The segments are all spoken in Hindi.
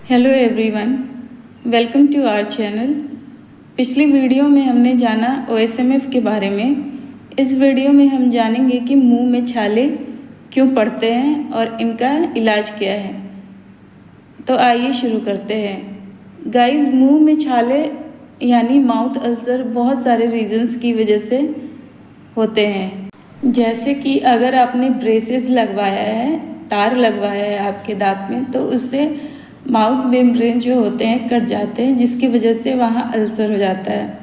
Hello everyone, welcome to our channel. पिछली वीडियो में हमने जाना OSMF के बारे में। इस वीडियो में हम जानेंगे कि मुंह में छाले क्यों पड़ते हैं और इनका इलाज क्या है। तो आइए शुरू करते हैं। गाइस, मुंह में छाले यानी माउथ अल्सर बहुत सारे रीजंस की वजह से होते हैं। जैसे कि अगर आपने ब्रेसेस लगवाया है, तार लगवाया है आपके दांत में, तो उससे माउथ मेम्ब्रेन जो होते हैं कट जाते हैं, जिसकी वजह से वहाँ अल्सर हो जाता है।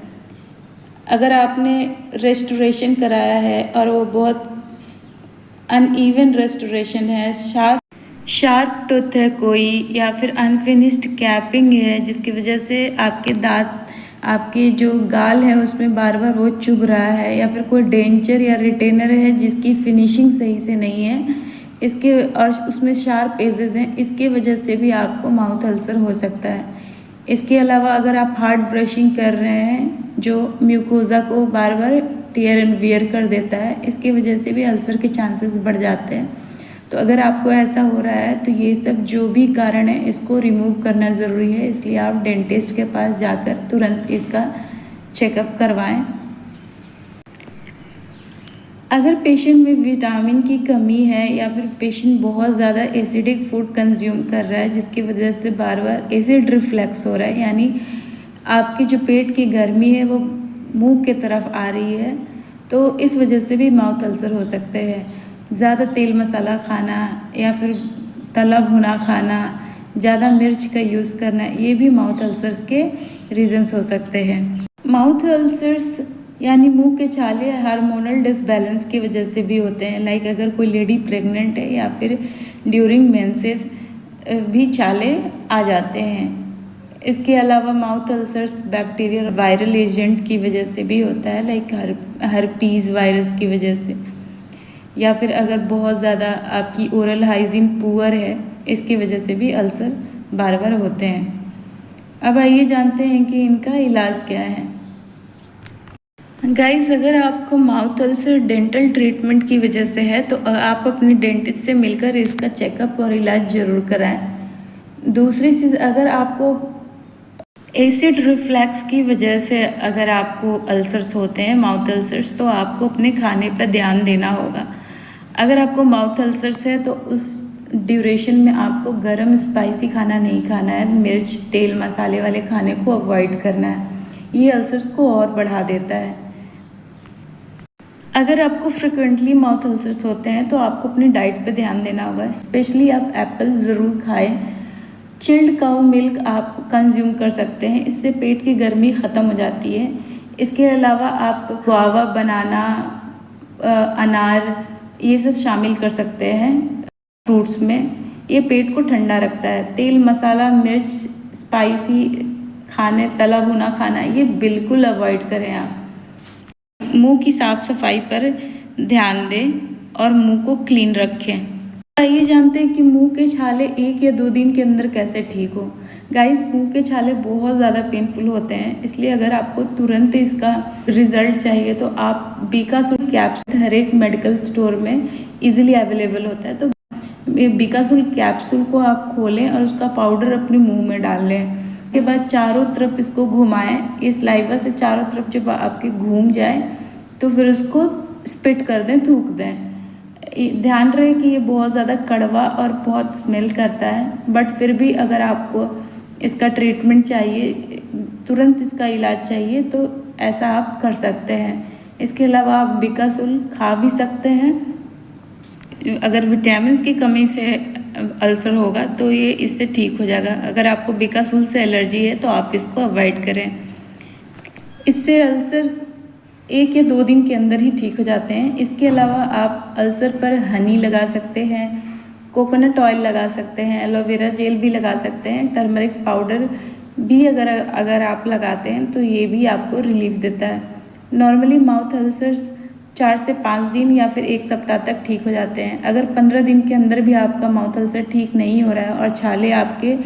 अगर आपने रेस्टोरेशन कराया है और वो बहुत अनइवन रेस्टोरेशन है, शार्प टूथ है कोई, या फिर अनफिनिश्ड कैपिंग है जिसकी वजह से आपके दांत, आपके जो गाल है उसमें बार बार वो चुभ रहा है, या फिर कोई डेंचर या रिटेनर है जिसकी फिनिशिंग सही से नहीं है, इसके और उसमें शार्प एजेस हैं, इसके वजह से भी आपको माउथ अल्सर हो सकता है। इसके अलावा अगर आप हार्ड ब्रशिंग कर रहे हैं जो म्यूकोजा को बार बार टियर एंड वियर कर देता है, इसकी वजह से भी अल्सर के चांसेस बढ़ जाते हैं। तो अगर आपको ऐसा हो रहा है तो ये सब जो भी कारण है इसको रिमूव करना ज़रूरी है, इसलिए आप डेंटिस्ट के पास जाकर तुरंत इसका चेकअप करवाएं। अगर पेशेंट में विटामिन की कमी है या फिर पेशेंट बहुत ज़्यादा एसिडिक फूड कंज्यूम कर रहा है जिसकी वजह से बार बार एसिड रिफ्लेक्स हो रहा है, यानी आपकी जो पेट की गर्मी है वो मुंह की तरफ आ रही है, तो इस वजह से भी माउथ अल्सर हो सकते हैं। ज़्यादा तेल मसाला खाना या फिर तला भुना खाना, ज़्यादा मिर्च का यूज़ करना, ये भी माउथ अल्सर्स के रीजंस हो सकते हैं। माउथ अल्सर्स यानी मुंह के छाले हार्मोनल डिसबैलेंस की वजह से भी होते हैं। लाइक अगर कोई लेडी प्रेग्नेंट है या फिर ड्यूरिंग मेंसेस भी छाले आ जाते हैं। इसके अलावा mouth ulcers bacterial viral agent की वजह से भी होता है, लाइक हर्पीज़ वायरस की वजह से, या फिर अगर बहुत ज़्यादा आपकी ओरल हाइजीन पुअर है, इसकी वजह से भी अल्सर बार बार होते हैं। अब आइए जानते हैं कि इनका इलाज क्या है। गाइस, अगर आपको माउथ अल्सर डेंटल ट्रीटमेंट की वजह से है तो आप अपने डेंटिस्ट से मिलकर इसका चेकअप और इलाज ज़रूर कराएं। दूसरी चीज़, अगर आपको एसिड रिफ्लैक्स की वजह से अगर आपको अल्सर्स होते हैं, माउथ अल्सर्स, तो आपको अपने खाने पर ध्यान देना होगा। अगर आपको माउथ अल्सर्स है तो उस ड्यूरेशन में आपको गरम स्पाइसी खाना नहीं खाना है, मिर्च तेल मसाले वाले खाने को अवॉइड करना है, ये अल्सर्स को और बढ़ा देता है। अगर आपको फ्रिक्वेंटली माउथ अल्सर्स होते हैं तो आपको अपनी डाइट पे ध्यान देना होगा। स्पेशली आप एप्पल ज़रूर खाएं। चिल्ड काउ मिल्क आप कंज्यूम कर सकते हैं, इससे पेट की गर्मी ख़त्म हो जाती है। इसके अलावा आप गुआवा, बनाना, अनार, ये सब शामिल कर सकते हैं फ्रूट्स में। ये पेट को ठंडा रखता है। तेल मसाला, मिर्च, स्पाइसी खाने, तला भुना खाना, ये बिल्कुल अवॉइड करें आप। मुंह की साफ सफाई पर ध्यान दें और मुंह को क्लीन रखें। आइए जानते हैं कि मुंह के छाले 1 या 2 दिन के अंदर कैसे ठीक हो। गाइस, मुंह के छाले बहुत ज़्यादा पेनफुल होते हैं, इसलिए अगर आपको तुरंत इसका रिजल्ट चाहिए तो आप बीकासुल कैप्सूल हर एक मेडिकल स्टोर में इजीली अवेलेबल होता है, तो बीकासुल कैप्सूल को आप खोलें और उसका पाउडर अपने मुंह में डाल लें। के बाद चारों तरफ इसको घुमाएं। इस लाइवा से चारों तरफ जब आपके घूम जाए तो फिर उसको स्पिट कर दें, थूक दें। ध्यान रहे कि ये बहुत ज़्यादा कड़वा और बहुत स्मेल करता है, बट फिर भी अगर आपको इसका ट्रीटमेंट चाहिए, तुरंत इसका इलाज चाहिए, तो ऐसा आप कर सकते हैं। इसके अलावा आप बीकासुल खा भी सकते हैं। अगर विटामिन की कमी से अल्सर होगा तो ये इससे ठीक हो जाएगा। अगर आपको बीकासुल से एलर्जी है तो आप इसको अवॉइड करें। इससे अल्सर 1 या 2 दिन के अंदर ही ठीक हो जाते हैं। इसके अलावा आप अल्सर पर हनी लगा सकते हैं, कोकोनट ऑयल लगा सकते हैं, एलोवेरा जेल भी लगा सकते हैं, टर्मरिक पाउडर भी अगर आप लगाते हैं तो ये भी आपको रिलीफ देता है। नॉर्मली माउथ अल्सर्स 4 से 5 दिन या फिर 1 सप्ताह तक ठीक हो जाते हैं। अगर 15 दिन के अंदर भी आपका माउथ अल्सर ठीक नहीं हो रहा है और छाले आपके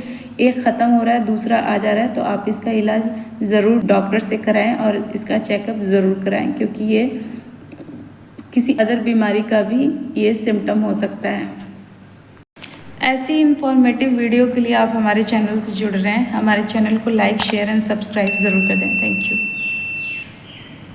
एक ख़त्म हो रहा है, दूसरा आ जा रहा है, तो आप इसका इलाज ज़रूर डॉक्टर से कराएं और इसका चेकअप ज़रूर कराएं, क्योंकि ये किसी अदर बीमारी का भी ये सिम्टम हो सकता है। ऐसी इन्फॉर्मेटिव वीडियो के लिए आप हमारे चैनल से जुड़ रहे हैं। हमारे चैनल को लाइक, शेयर एंड सब्सक्राइब ज़रूर कर दें। Thank you.